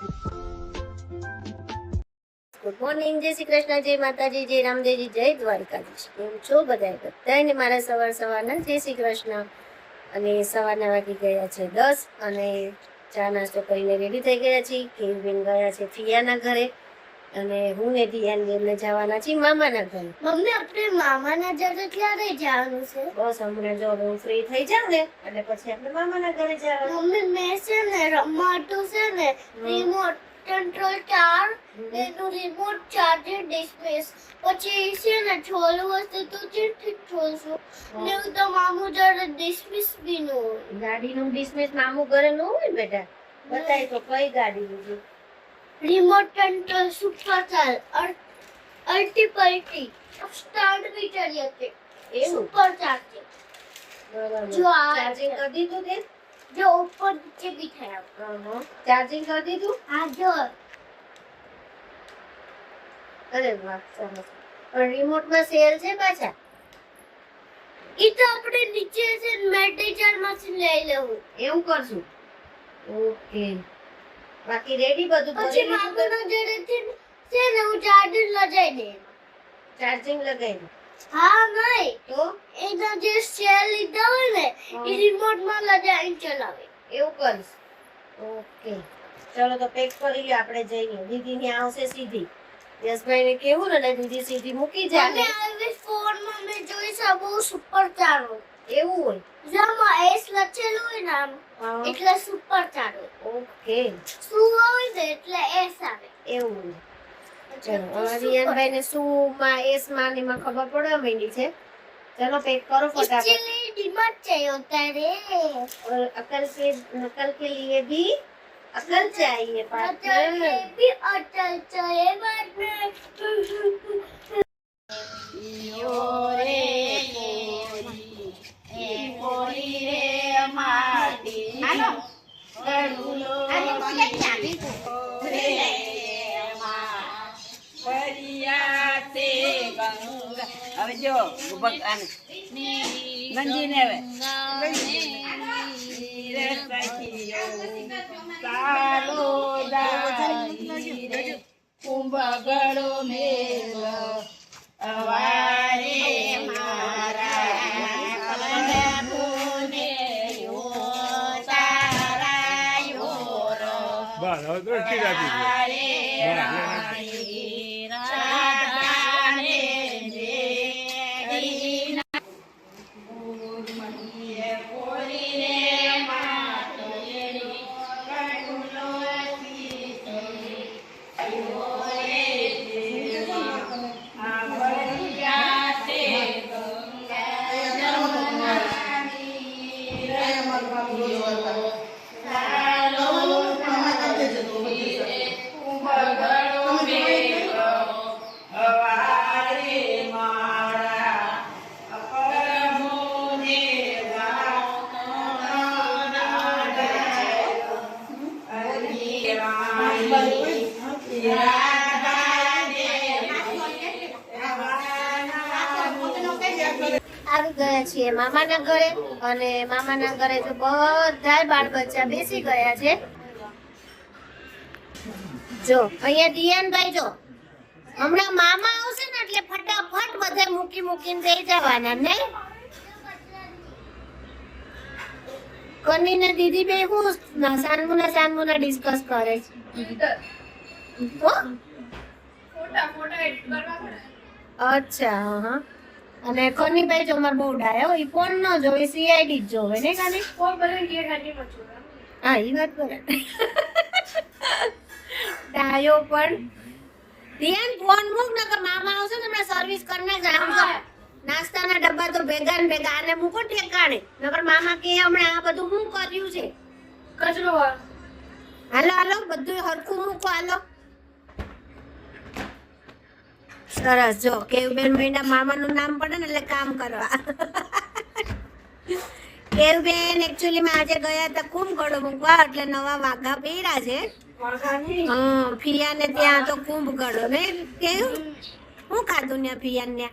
Good morning, જય શ્રી કૃષ્ણ, જય માતાજી, જય રામદેવજી, જય દ્વારકાધીશ. કેમ છો બધાને મારા સવારના જય શ્રી કૃષ્ણ. અને સવારના વાગી ગયા છે 10 અને ચા નાસ્તો કરીને રેડી થઈ ગયા છીએ. કેવીબેન ગયા છે ફિયાના ઘરે અને હું ને દિયાન બેનને જવાના છીએ મામાના ઘરે. મમ્મી આપણે મામાના ઘરે ક્યારે જવાનું છે? બસ હમણાં જો હું ફ્રી થઈ જાઉં ને એટલે પછી આપણે મામાના ઘરે જવાનું. મમ્મી મેં છે ને રમાતું છે ને રિમોટ કંટ્રોલ કાર એનું રિમોટ ચાર્જર ડિસ્પ્લેસ પછી છે ને છોલું હશે તો ચેટથી છોલશું ને હું તો મામુ જોડે ડિસ્પ્લેસ બી ન હોય. ગાડીનું ડિસ્પ્લેસ મામુ ઘરે ન હોય બેટા. બતાય તો કઈ ગાડી લીધી? રિમોટ કંટ્રોલ સુપર ચાલ અલ્ટીપલ્ટી સ્ટાર્ટ બી ચડી હતી એવું સુપર ચાર્જર બરાબર. જો આ ચાર્જિંગ કરી દીધું તે? જો ઉપર નીચે બી થયા ચાર્જિંગ કરી દીધું? આ જો અરે વાહ, સરસ. પણ રિમોટમાં સેલ છે પાછા? ઈ તો આપણે નીચે છે મેડિચર માંથી લઈ લેવું. એવું કરશું. ઓકે. બાકી રેડી બધું પછી ભરી લીધું? મામાના જોડેથી છે ને હું ચાર્જર લગાઈ દે. ચાર્જિંગ લગાવી હા નહીં તો એના જે સેલ લીધા હોય ને એ રિમોટ માં લગાવીને ચલાવે. એવું કરીશ. ઓકે, ચલો તો પેક કરી લે, આપણે જઈએ. દીદી ને આવશે સીધી. યશભાઈ ને કેવું ને એટલે દીદી સીધી મૂકી મને જાય. આવી ફોન માં મેં જોઈ છે બહુ સુપર ચાલો. એવું હોય? જેમાં એસ લખેલું હોય ને આમ એટલે સુપર ચાલો. ઓકે, શું હોય ને એટલે એસ આવે. એવું હોય. ચલો રિયાનભાઈ ને શું માં એસ માં ને માં ખબર પડવા માંડી છે. चलो पैक करो फटाफट. इसलिए डिमांड चाहिए होता है और अकल के लिए भी अकल चाहिए पार्टनर. भी अटल चाहिए पार्टनर. હવે જો ભગવાન ગંજીને હવે સારો કુંભગળો મેલ અવારે મારા બસ હવે દ્રષ્ટિ રાખી આવી ગયા છીએ મામાના ઘરે અને મામાના ઘરે તો બધા બાળ બચ્ચા બેસી ગયા છે. જો અહીંયા દિયાનભાઈ જો હમણાં મામા આવશે ને એટલે ફટાફટ બધા મૂકીને દઈ જવાના ને. કની ને દીદી બે હું સાનમુના ડિસ્કસ કરે છે. અચ્છા, હા. અને કનીભાઈ જો માર બહુ ડાયો ઈ ફોન ન જોવે, સીઆઈડી જ જોવે ને કાની. હા, ઈ વાત બરાબર. ડાયો પણ ધ્યાન ફોન મૂક નકર મામા આવશે ને હમણાં સર્વિસ કરને જાવ. નાસ્તાના ડબ્બા તો ભેગા ને ભેગા આને મૂકો ઠેકાણે નકર મામા કે હમણાં આ બધું શું કર્યું છે કચરો. હાલો બધું હરખું મૂકો. હાલો સરસ. જો કેવબેન ભાઈના મામાનું નામ પડે ને એટલે કામ કરવા. કેવબેન એકચ્યુઅલી માં આજે ગયા હતા કુંભગળો મૂકવા એટલે નવા વાઘા પહેર્યા છે. ફિયા ને ત્યાં તો કુંભગળો ને કેવું હું ખાધું ને ફિયાન ને.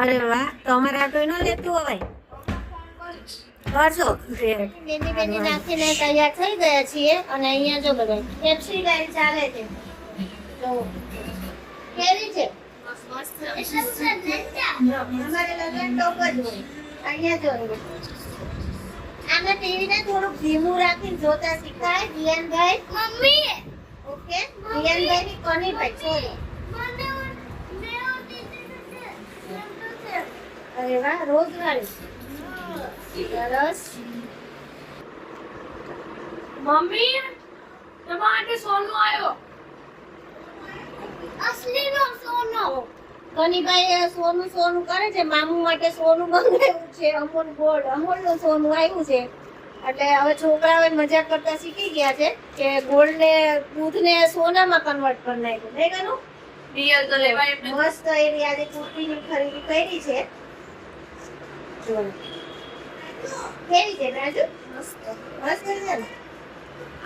અરે વાહ, તો અમારે આટલું ન લેતું હોય. કરશો બેની નાખીને તૈયાર થઈ ગયા છીએ અને અહીંયા જો બધા પેપ્સી લાઈન ચાલે છે તો કેવી છે અમારે લગન ટોપ જ હોય અહીંયા જો આમાં ટીવી ને થોડુંક ધીમું રાખીને જોતા શીખાય દિયાનભાઈ મમ્મી ઓકે દિયાનભાઈ ની કોની ભાઈ સોરી અરે વાહ રોજ વાળી સરસ મમ્મી તમારે સોનું આવ્યો અસલી નો સોનો કનીભાઈ સોનું સોનું કરે છે મામુ માટે સોનું મંગાવ્યું છે અમૂલ ગોલ્ડ અમૂલ નું સોનું આવ્યું છે એટલે હવે છોકરાઓ મજાક કરતા શીખી ગયા છે કે ગોલ્ડ ને દૂધ ને સોનામાં કન્વર્ટ કરી નાખ્યું નહીં કનું રિયલ તો લેવાય એમ નથી. મસ્ત એવી આજે કુર્તીની ખરીદી કરી છે જો. કેવી છે રાજુ મસ્ત મસ્ત છે ને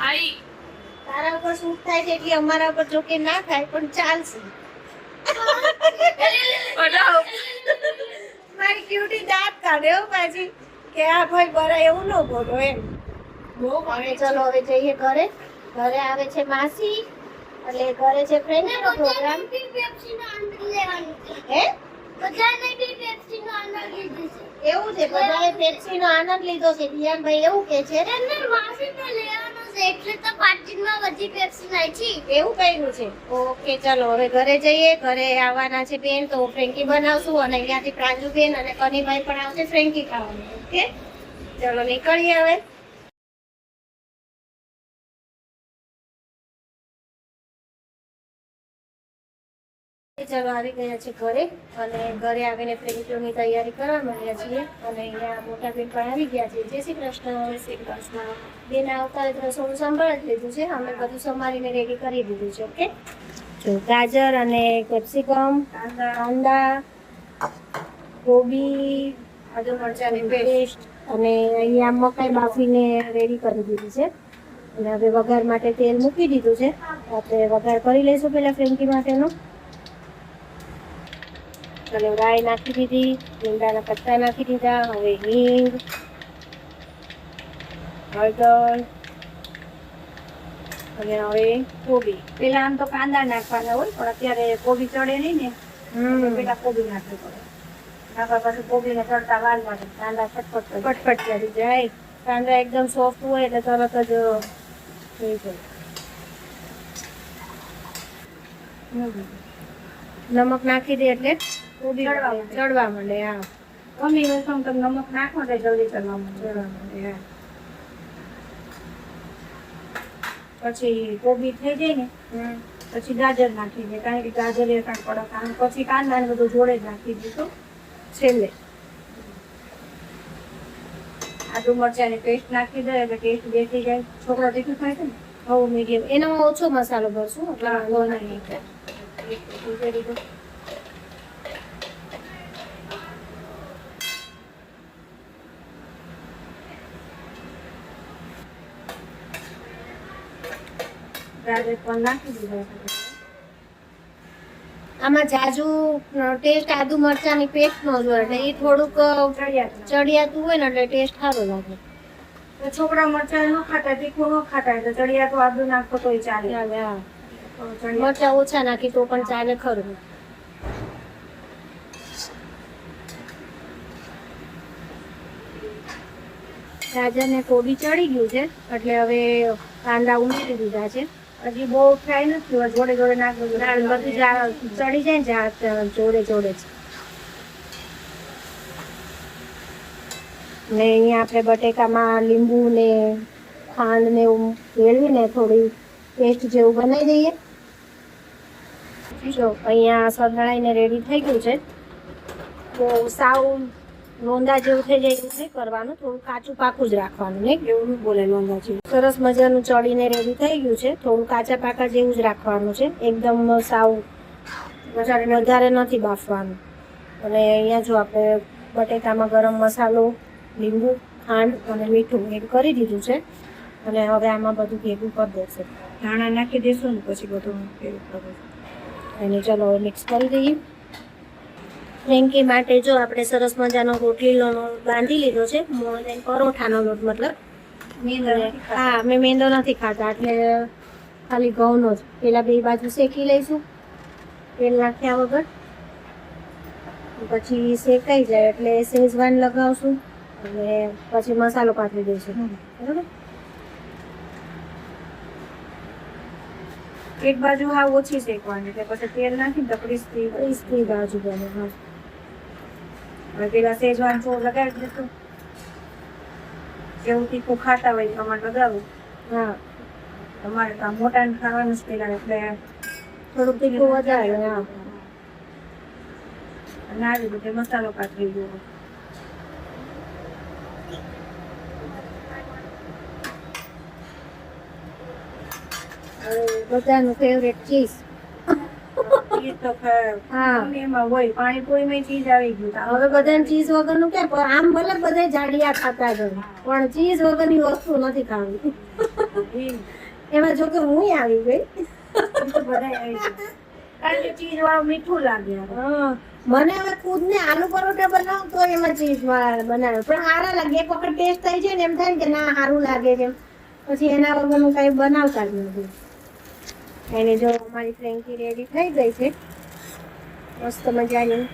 આઈ તારા ઉપર શૂટ થાય છે એટલે અમારા ઉપર જોકે ના થાય પણ ચાલશે મારી ક્યુટી દાંત કાઢ્યો પાછી કે આ ભાઈ બરા એવું ન બોલો એમ હવે ચલો હવે જઈએ ઘરે ઘરે આવે છે માસી એટલે ઘરે છે ફ્રેન્ડ નો પ્રોગ્રામ હે એવું છે બધાએ પેપ્સી નો આનંદ લીધો છે દિયાનભાઈ એવું કે છે એટલે તો પાર્ટીમાં બધી પેપ્સી નાખી એવું કર્યું છે ઓકે ચલો હવે ઘરે જઈએ ઘરે આવવાના છે બેન તો ફ્રેન્કી બનાવશું અને અહીંયાથી પ્રાંજુ બેન અને કનીભાઈ પણ આવશે ફ્રેન્કી ખાવાનું ઓકે ચલો નીકળીએ હવે ચલો આવી ગયા છે ઘરે અને ઘરે આવીને ફ્રેન્કીઓની તૈયારી કરવા માંડ્યા છીએ અને અહીંયા મોટા બેન પણ આવી ગયા છે જય શ્રી કૃષ્ણ જય શ્રી કૃષ્ણ બેન આવતા રસોડું સંભાળી લીધું છે અમે બધું સમારીને રેડી કરી દીધું છે ઓકે જો ગાજર અને કેપ્સિકમ કાંદા કોબી આદુ મરચાંની પેસ્ટ અને અહીંયા મકાઈ બાફીને રેડી કરી દીધી છે અને હવે વઘાર માટે તેલ મૂકી દીધું છે આપણે વઘાર કરી લઈશું પહેલા ફ્રેન્કી માટેનો ચલો રાઈ નાખી દીધી લીમડાના પત્તા નાખી દીધા હવે હિંગ હળદર અને હવે કોબી પેલા આમ તો કાંદા નાખવાના હોય પણ અત્યારે કોબી ચડે નહીં ને તો પેલા કોબી નાખવી પડે નાખવા પછી કોબીને ચડતા વાર લાગે કાંદા ફટફટ કરી ફટફટ કરી જાય કાંદા એકદમ સોફ્ટ હોય એટલે તરત જ થઈ જાય નમક નાખી દે એટલે કોબી ચડવા માંડે હા ગમે વસ્તુ તમે નમક નાખો તો જલ્દી કરવા માંડે. ચડવા માંડે હા પછી કોબી થઈ જાય ને પછી ગાજર નાખી દે કારણ કે ગાજર એ કાંઈ કડક આમ પછી કાંદા ને બધું જોડે જ નાખી દીધું છેલ્લે આદુ મરચાંની પેસ્ટ નાખી દે એટલે ટેસ્ટ બેસી જાય છોકરો તીખું ખાય છે ને હવે મીડિયમ એનો ઓછો મસાલો ભરશું એટલે વાંધો નહીં ગાજર પણ નાખી દીધા આમાં જાજુ ટેસ્ટ આદુ મરચાંની પેસ્ટ નો જોઈએ એટલે એ થોડુંક ચડિયાતું હોય ને એટલે ટેસ્ટ સારો લાગે તો છોકરા મરચાં ન ખાતા તીખું ન ખાતા એટલે ચડિયા તો આદુ નાખો તોય ચાલે ચાલે હા તો ચડિયા મરચાં ઓછા નાખી તો પણ ચાલે ખરું ગાજર ને કોબી ચડી ગયું છે એટલે હવે કાંદા ઉમેરી દીધા છે હજી બહુ ફ્રાય નથી હોય, જોડે જોડે નાખી દઉં. દાળ બધું ચડી જાય ને જોડે જોડે જ ને અહીંયા આપણે બટેકામાં લીંબુ ને ખાંડ ને એવું ભેળવીને થોડી પેસ્ટ જેવું બનાવી દઈએ જો અહીંયા સંતળાઈને રેડી થઈ ગયું છે તો સાવ લોંદા જેવું થઈ જાય એવું નહીં કરવાનું થોડું કાચું પાકું જ રાખવાનું નહીં એવું બોલે લોંદા જેવું સરસ મજાનું ચડીને રેડી થઈ ગયું છે થોડું કાચા પાકા જેવું જ રાખવાનું છે એકદમ સાવ વધારે નથી બાફવાનું અને અહીંયા જો આપણે બટેકામાં ગરમ મસાલો લીંબુ ખાંડ અને મીઠું એડ કરી દીધું છે અને હવે આમાં બધું ભેગું કરી દેશે ધાણા નાખી દેશું ને પછી બધું ભેગું કરી દઈશું. અને ચલો હવે મિક્સ કરી દઈએ ફ્રેન્કી માટે જો આપણે સરસ મજાનો રોટલીનો લોટ બાંધી લીધો છે, પરોઠાનો લોટ મતલબ. હા, મેં મેંદો નથી ખાતા એટલે ખાલી ઘઉંનો જ. પેલા બે બાજુ શેકી લઈશું તેલ નાખ્યા વગર. પછી શેકાઈ જાય એટલે શેઝવાન લગાવશું અને પછી મસાલો પાથરી દઈશું. બરાબર. એક બાજુ હા ઓછી શેકવાની એટલે પછી તેલ નાખીને તો ક્રિસ્પી બાજુ બને. હા, હવે પેલા શેઝવાન થોડું લગાવી દીધું. જેવું તીખું ખાતા હોય પ્રમાણે લગાવું. હા, તમારે તો મોટા ને ખાવાનું જ પેલા એટલે થોડુંક તીખું વધારે. હા, અને આવી રીતે મસાલો પાથરી દો. બધાનું ફેવરેટ ચીઝ. ચીઝ તો હા, એમાં હોય, પાણીપુરીમાં ચીઝ આવી ગયું. હવે બધાને ચીઝ વગરનું કે આમ ભલે બધા જાડિયા ખાતા જ હોય, પણ ચીઝ વગરની વસ્તુ નથી ખાવી. એમાં જો કે હું આવી ગઈ. બધા આવી ગયું કારણ કે ચીઝ વાળું મીઠું લાગે. હા, મને હવે ખુદને આલુ પરોઠા બનાવું તો એમાં ચીઝ વાળા બનાવે પણ સારા લાગે. એક વખત ટેસ્ટ થઈ જાય ને એમ થાય ને કે ના સારું લાગે છે, પછી એના વગરનું કઈ બનાવતા જ નથી. એને જો અમારી ફ્રેન્કી રેડી થઈ ગઈ છે મસ્ત મજાની.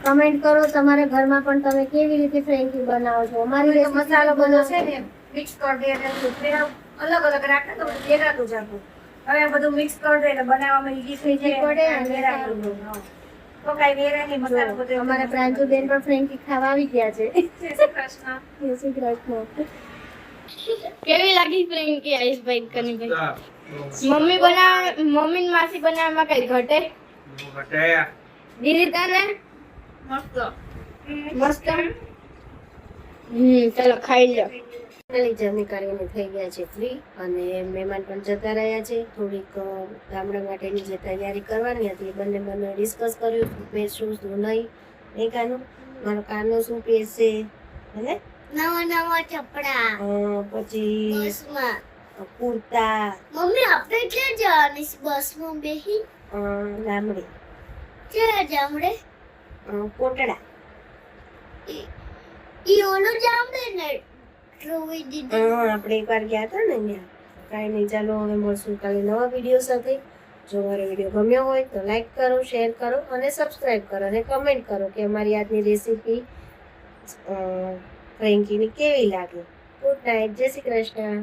કમેન્ટ કરો તમારા ઘરમાં પણ તમે કેવી રીતે ફ્રેન્કી બનાવો છો. અમારી તો recipe મસાલો બધો બનાવો છે ને મિક્સ કરી દે એટલે પેલા અલગ અલગ રાખે તો બધું દેખાતું જ હતું. હવે આ બધું મિક્સ કરી દે એટલે બનાવવામાં ઈઝી થઈ જાય પડે અને અને વેરાતું નહીં. હા. તો કાંઈ વેરાય નહીં, મસાલો બધો જો, અમારા પ્રાંજુબેન પણ ફ્રેન્કી ખાવા આવી ગયા છે. જય શ્રી કૃષ્ણ. જય શ્રી કૃષ્ણ. કેવી લાગી ફ્રેન્કી આયુષભાઈ કનીભાઈ? મમ્મી ને માસી બનાવવામાં કઈ ઘટે? દીદી તને મસ્ત ચલો ખાઈ લો. ફાઇનલી જમી કરીને થઈ ગયા છે ફ્રી અને મહેમાન પણ જતા રહ્યા છે. થોડીક ગામડા માટેની જે તૈયારી કરવાની હતી એ બંને ડિસ્કસ કર્યું, શું પહેરશું શું નહીં. એ કાનું મારો કાનો શું પહેરશે, હે નવા ચપડા પછી બસમાં. કુર્તા, મમ્મી આપણે ક્યાં જવાની છે બસમાં બેહી? ગામડે ક્યાં જામડે? કોટડા. ઈ ઓલો જામડે ને રોવી દીદી. આપણે એકવાર ગયા હતા ને ત્યાં. કાંઈ નહીં, ચાલો હવે મળશું કાલે નવા વિડીયો સાથે. જો મારો વિડીયો ગમ્યો હોય તો લાઈક કરો, શેર કરો અને સબસ્ક્રાઈબ કરો અને કમેન્ટ કરો કે અમારી આજની રેસીપી ફ્રેન્કીની કેવી લાગે. ગુડ નાઇટ, જય શ્રી કૃષ્ણ.